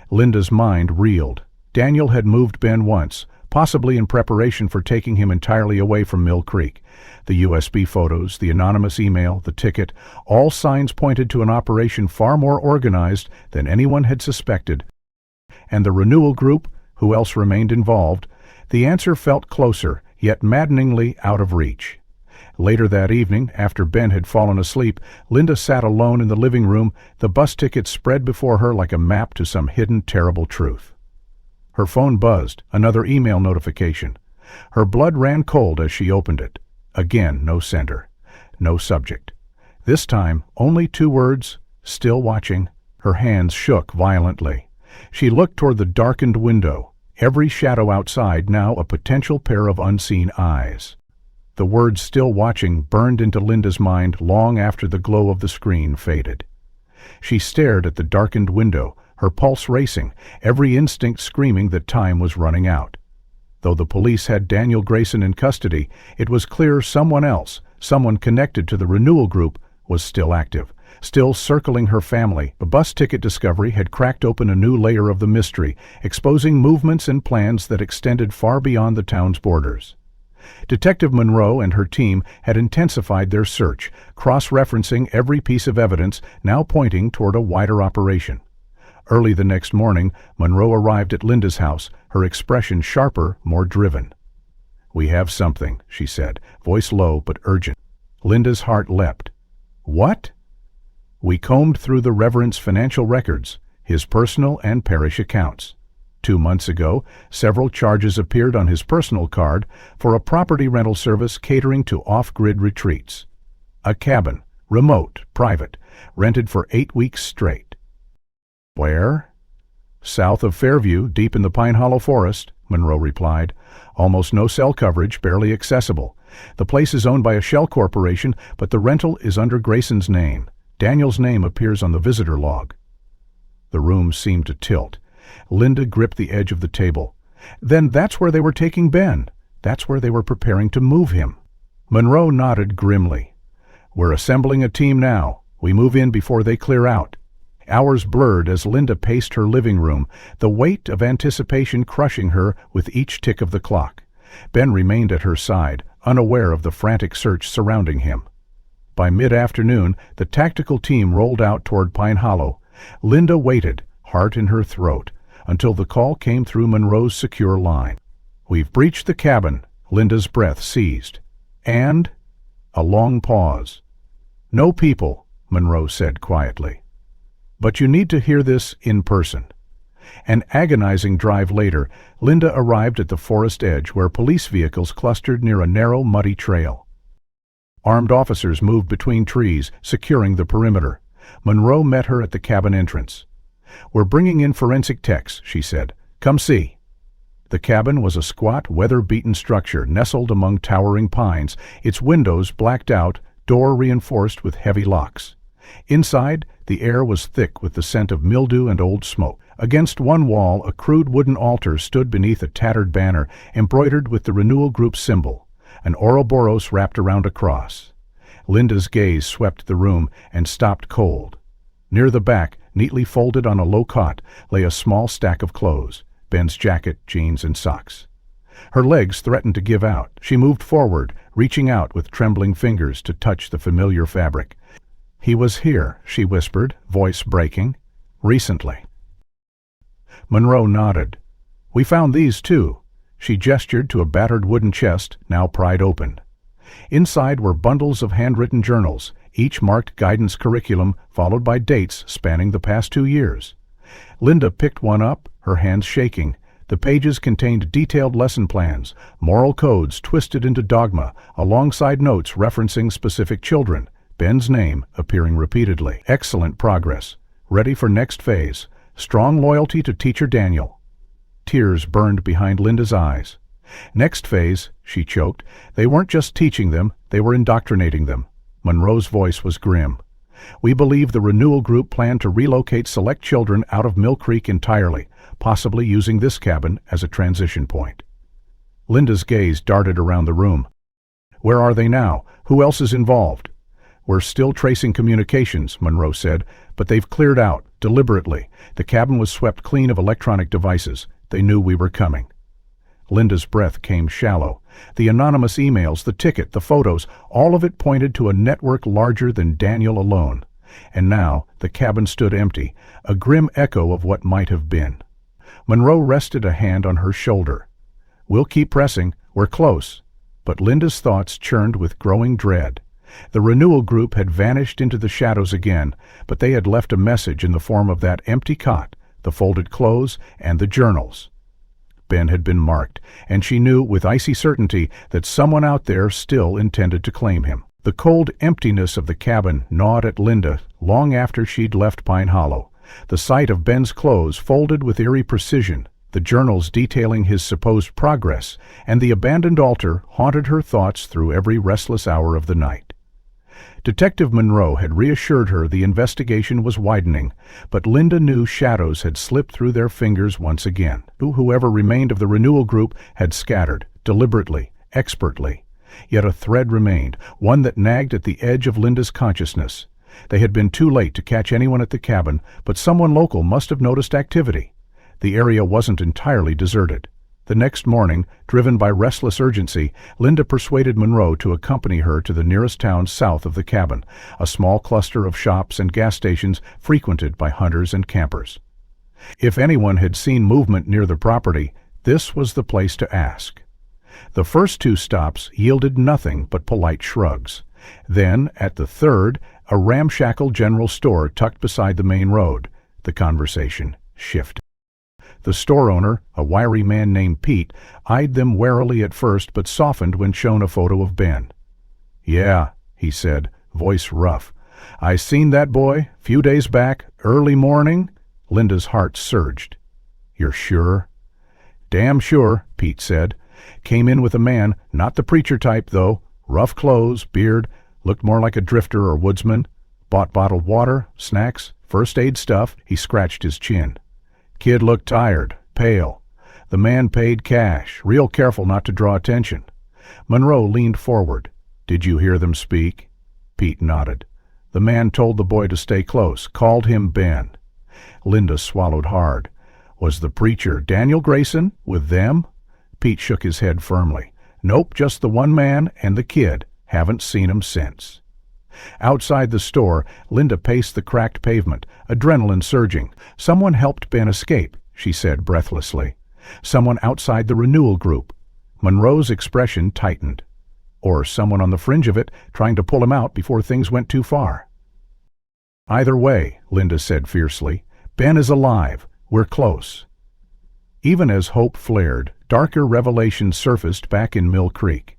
Linda's mind reeled. Daniel had moved Ben once, possibly in preparation for taking him entirely away from Mill Creek. The USB photos, the anonymous email, the ticket, all signs pointed to an operation far more organized than anyone had suspected. And the renewal group, who else remained involved? The answer felt closer, yet maddeningly out of reach. Later that evening, after Ben had fallen asleep, Linda sat alone in the living room, the bus ticket spread before her like a map to some hidden, terrible truth. Her phone buzzed, another email notification. Her blood ran cold as she opened it. Again, no sender, no subject. This time, only 2 words, "Still watching." Her hands shook violently. She looked toward the darkened window, every shadow outside now a potential pair of unseen eyes. The words "still watching" burned into Linda's mind long after the glow of the screen faded. She stared at the darkened window, her pulse racing, every instinct screaming that time was running out. Though the police had Daniel Grayson in custody, it was clear someone else, someone connected to the renewal group, was still active, still circling her family. The bus ticket discovery had cracked open a new layer of the mystery, exposing movements and plans that extended far beyond the town's borders. Detective Monroe and her team had intensified their search, cross-referencing every piece of evidence, now pointing toward a wider operation. Early the next morning, Monroe arrived at Linda's house, her expression sharper, more driven. "We have something," she said, voice low but urgent. Linda's heart leapt. "What?" "We combed through the Reverend's financial records, his personal and parish accounts. 2 months ago, several charges appeared on his personal card for a property rental service catering to off-grid retreats. A cabin, remote, private, rented for 8 weeks straight." "Where?" "South of Fairview, deep in the Pine Hollow forest," Monroe replied. "Almost no cell coverage, barely accessible. The place is owned by a shell corporation, but the rental is under Grayson's name. Daniel's name appears on the visitor log." The room seemed to tilt. Linda gripped the edge of the table. "Then that's where they were taking Ben. That's where they were preparing to move him." Monroe nodded grimly. "We're assembling a team now. We move in before they clear out." Hours blurred as Linda paced her living room, the weight of anticipation crushing her with each tick of the clock. Ben remained at her side, unaware of the frantic search surrounding him. By mid-afternoon, the tactical team rolled out toward Pine Hollow. Linda waited, heart in her throat, until the call came through Monroe's secure line. "We've breached the cabin." Linda's breath seized. "And?" A long pause. "No people," Monroe said quietly. "But you need to hear this in person." An agonizing drive later, Linda arrived at the forest edge where police vehicles clustered near a narrow, muddy trail. Armed officers moved between trees, securing the perimeter. Monroe met her at the cabin entrance. "We're bringing in forensic techs," she said. "Come see." The cabin was a squat, weather-beaten structure nestled among towering pines, its windows blacked out, door reinforced with heavy locks. Inside, the air was thick with the scent of mildew and old smoke. Against one wall, a crude wooden altar stood beneath a tattered banner embroidered with the renewal group symbol, an Ouroboros wrapped around a cross. Linda's gaze swept the room and stopped cold. Near the back, neatly folded on a low cot, lay a small stack of clothes, Ben's jacket, jeans, and socks. Her legs threatened to give out. She moved forward, reaching out with trembling fingers to touch the familiar fabric. "He was here," she whispered, voice breaking. "Recently." Monroe nodded. "We found these, too." She gestured to a battered wooden chest, now pried open. Inside were bundles of handwritten journals, each marked guidance curriculum, followed by dates spanning the past 2 years. Linda picked one up, her hands shaking. The pages contained detailed lesson plans, moral codes twisted into dogma, alongside notes referencing specific children, Ben's name appearing repeatedly. Excellent progress. Ready for next phase. Strong loyalty to Teacher Daniel. Tears burned behind Linda's eyes. Next phase, she choked. They weren't just teaching them, they were indoctrinating them. Monroe's voice was grim. "We believe the renewal group planned to relocate select children out of Mill Creek entirely, possibly using this cabin as a transition point." Linda's gaze darted around the room. "Where are they now? Who else is involved?" "We're still tracing communications," Monroe said, "but they've cleared out, deliberately. The cabin was swept clean of electronic devices. They knew we were coming." Linda's breath came shallow. The anonymous emails, the ticket, the photos, all of it pointed to a network larger than Daniel alone. And now the cabin stood empty, a grim echo of what might have been. Monroe rested a hand on her shoulder. "We'll keep pressing. We're close." But Linda's thoughts churned with growing dread. The renewal group had vanished into the shadows again, but they had left a message in the form of that empty cot, the folded clothes, and the journals. Ben had been marked, and she knew with icy certainty that someone out there still intended to claim him. The cold emptiness of the cabin gnawed at Linda long after she'd left Pine Hollow. The sight of Ben's clothes folded with eerie precision, the journals detailing his supposed progress, and the abandoned altar haunted her thoughts through every restless hour of the night. Detective Monroe had reassured her the investigation was widening, but Linda knew shadows had slipped through their fingers once again. Whoever remained of the renewal group had scattered, deliberately, expertly. Yet a thread remained, one that nagged at the edge of Linda's consciousness. They had been too late to catch anyone at the cabin, but someone local must have noticed activity. The area wasn't entirely deserted. The next morning, driven by restless urgency, Linda persuaded Monroe to accompany her to the nearest town south of the cabin, a small cluster of shops and gas stations frequented by hunters and campers. If anyone had seen movement near the property, this was the place to ask. The first two stops yielded nothing but polite shrugs. Then, at the third, a ramshackle general store tucked beside the main road. The conversation shifted. The store owner, a wiry man named Pete, eyed them warily at first but softened when shown a photo of Ben. "Yeah," he said, voice rough. "I seen that boy, few days back, early morning." Linda's heart surged. "You're sure?" "Damn sure," Pete said. "Came in with a man, not the preacher type, though. Rough clothes, beard, looked more like a drifter or woodsman. Bought bottled water, snacks, first aid stuff." He scratched his chin. "Kid looked tired, pale. The man paid cash, real careful not to draw attention." Monroe leaned forward. "Did you hear them speak?" Pete nodded. "The man told the boy to stay close, called him Ben." Linda swallowed hard. "Was the preacher, Daniel Grayson, with them?" Pete shook his head firmly. "Nope, just the one man and the kid. Haven't seen him since." Outside the store, Linda paced the cracked pavement, adrenaline surging. "Someone helped Ben escape," she said breathlessly. "Someone outside the renewal group." Monroe's expression tightened. "Or someone on the fringe of it, trying to pull him out before things went too far." "Either way," Linda said fiercely, "Ben is alive. We're close." Even as hope flared, darker revelations surfaced back in Mill Creek.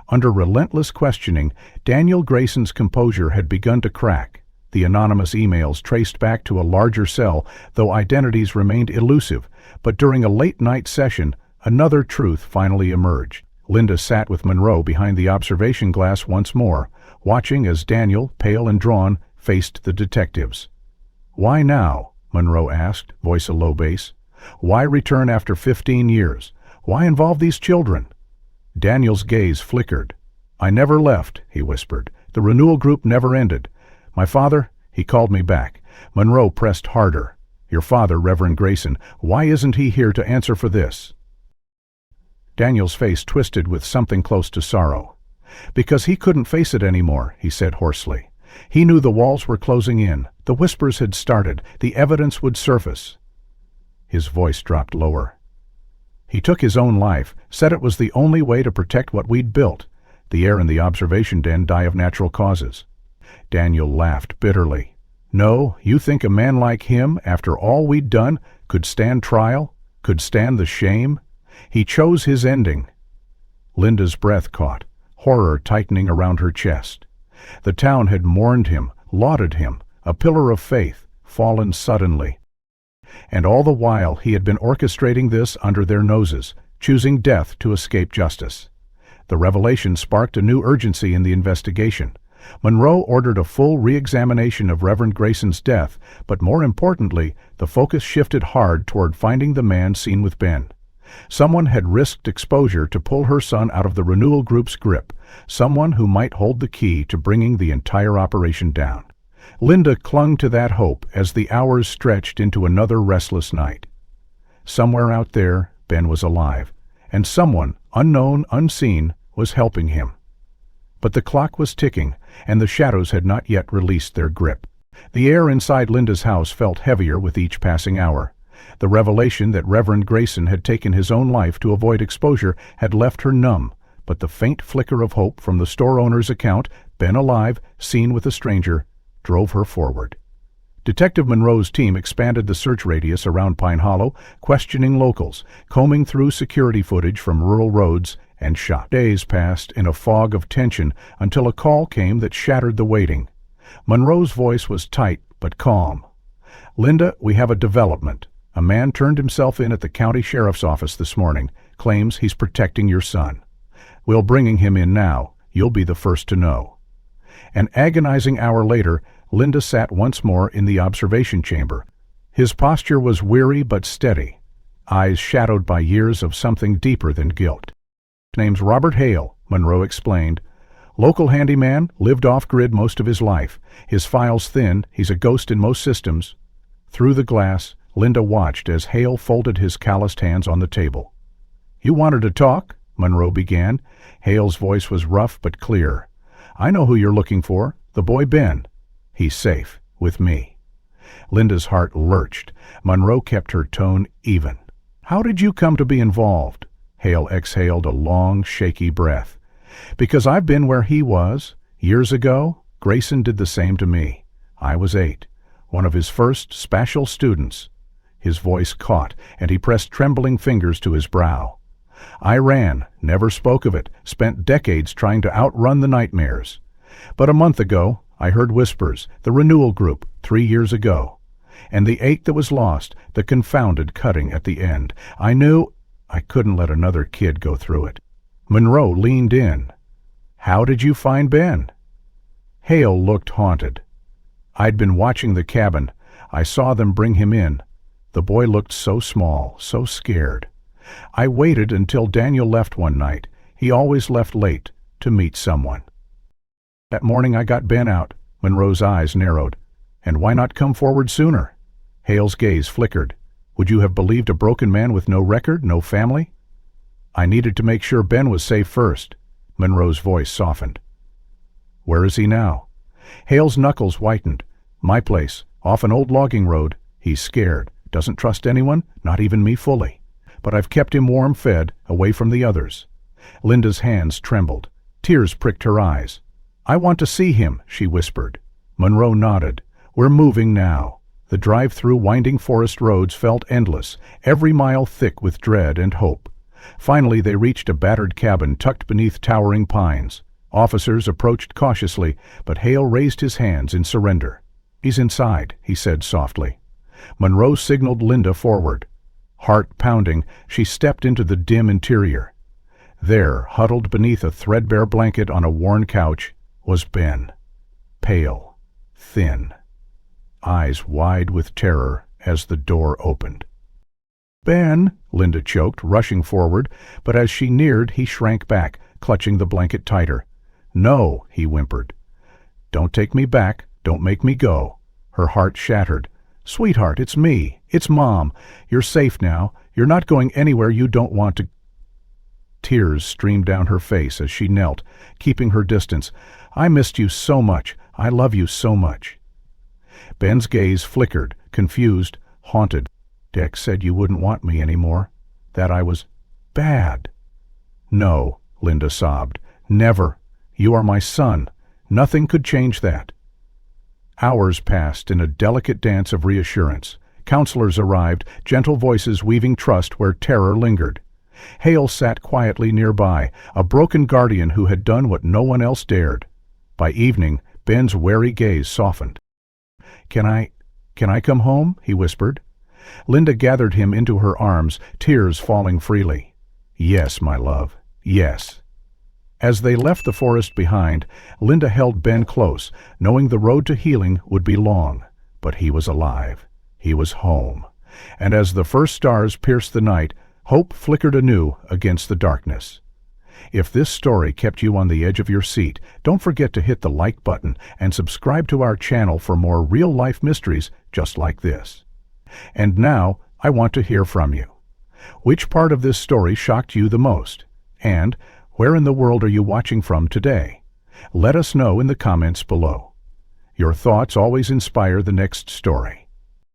Under relentless questioning, Daniel Grayson's composure had begun to crack. The anonymous emails traced back to a larger cell, though identities remained elusive. But during a late-night session, another truth finally emerged. Linda sat with Monroe behind the observation glass once more, watching as Daniel, pale and drawn, faced the detectives. "Why now?" Monroe asked, voice a low bass. "Why return after 15 years? Why involve these children?" Daniel's gaze flickered. "I never left," he whispered. "The renewal group never ended. My father, he called me back." Monroe pressed harder. "Your father, Reverend Grayson, why isn't he here to answer for this?" Daniel's face twisted with something close to sorrow. "Because he couldn't face it anymore," he said hoarsely. "He knew the walls were closing in. The whispers had started. The evidence would surface." His voice dropped lower. "He took his own life, said it was the only way to protect what we'd built. The air in the observation den die of natural causes." Daniel laughed bitterly. "No, you think a man like him, after all we'd done, could stand trial? Could stand the shame? He chose his ending." Linda's breath caught, horror tightening around her chest. The town had mourned him, lauded him, a pillar of faith, fallen suddenly. And all the while he had been orchestrating this under their noses, choosing death to escape justice. The revelation sparked a new urgency in the investigation. Monroe ordered a full re-examination of Reverend Grayson's death, but more importantly, the focus shifted hard toward finding the man seen with Ben. Someone had risked exposure to pull her son out of the renewal group's grip, someone who might hold the key to bringing the entire operation down. Linda clung to that hope as the hours stretched into another restless night. Somewhere out there, Ben was alive, and someone, unknown, unseen, was helping him. But the clock was ticking, and the shadows had not yet released their grip. The air inside Linda's house felt heavier with each passing hour. The revelation that Reverend Grayson had taken his own life to avoid exposure had left her numb, but the faint flicker of hope from the store owner's account, Ben alive, seen with a stranger, drove her forward. Detective Monroe's team expanded the search radius around Pine Hollow, questioning locals, combing through security footage from rural roads, and shot. Days passed in a fog of tension until a call came that shattered the waiting. Monroe's voice was tight but calm. "Linda, we have a development. A man turned himself in at the county sheriff's office this morning, claims he's protecting your son. We're bringing him in now. You'll be the first to know." An agonizing hour later, Linda sat once more in the observation chamber. His posture was weary but steady, eyes shadowed by years of something deeper than guilt. "Name's Robert Hale," Monroe explained. "Local handyman, lived off-grid most of his life. His file's thin, he's a ghost in most systems." Through the glass, Linda watched as Hale folded his calloused hands on the table. "You wanted to talk?" Monroe began. Hale's voice was rough but clear. "I know who you're looking for, the boy Ben. He's safe, with me." Linda's heart lurched. Monroe kept her tone even. "How did you come to be involved?" Hale exhaled a long, shaky breath. "Because I've been where he was. Years ago, Grayson did the same to me. I was 8, one of his first special students." His voice caught, and he pressed trembling fingers to his brow. "I ran, never spoke of it, spent decades trying to outrun the nightmares. But a month ago, I heard whispers, the renewal group, 3 years ago. And the ache that was lost, the confounded cutting at the end. I knew I couldn't let another kid go through it." Monroe leaned in. "How did you find Ben?" Hale looked haunted. "I'd been watching the cabin. I saw them bring him in. The boy looked so small, so scared. I waited until Daniel left one night. He always left late, to meet someone. That morning I got Ben out." Monroe's eyes narrowed. "And why not come forward sooner?" Hale's gaze flickered. "Would you have believed a broken man with no record, no family?" "I needed to make sure Ben was safe first." Monroe's voice softened. "Where is he now?" Hale's knuckles whitened. "My place, off an old logging road. He's scared, doesn't trust anyone, not even me fully. But I've kept him warm fed, away from the others." Linda's hands trembled. Tears pricked her eyes. "I want to see him," she whispered. Monroe nodded. "We're moving now." The drive through winding forest roads felt endless, every mile thick with dread and hope. Finally they reached a battered cabin tucked beneath towering pines. Officers approached cautiously, but Hale raised his hands in surrender. "He's inside," he said softly. Monroe signaled Linda forward. Heart pounding, she stepped into the dim interior. There, huddled beneath a threadbare blanket on a worn couch, was Ben. Pale, thin, eyes wide with terror as the door opened. "Ben," Linda choked, rushing forward, but as she neared he shrank back, clutching the blanket tighter. "No," he whimpered. "Don't take me back, don't make me go." Her heart shattered. "Sweetheart, it's me. It's Mom. You're safe now. You're not going anywhere you don't want to." Tears streamed down her face as she knelt, keeping her distance. "I missed you so much. I love you so much." Ben's gaze flickered, confused, haunted. "Dex said you wouldn't want me anymore. That I was bad." "No," Linda sobbed. "Never. You are my son. Nothing could change that." Hours passed in a delicate dance of reassurance. Counselors arrived, gentle voices weaving trust where terror lingered. Hale sat quietly nearby, a broken guardian who had done what no one else dared. By evening, Ben's wary gaze softened. Can I come home?" he whispered. Linda gathered him into her arms, tears falling freely. "Yes, my love, yes." As they left the forest behind, Linda held Ben close, knowing the road to healing would be long. But he was alive. He was home. And as the first stars pierced the night, hope flickered anew against the darkness. If this story kept you on the edge of your seat, don't forget to hit the like button and subscribe to our channel for more real-life mysteries just like this. And now, I want to hear from you. Which part of this story shocked you the most? And where in the world are you watching from today? Let us know in the comments below. Your thoughts always inspire the next story.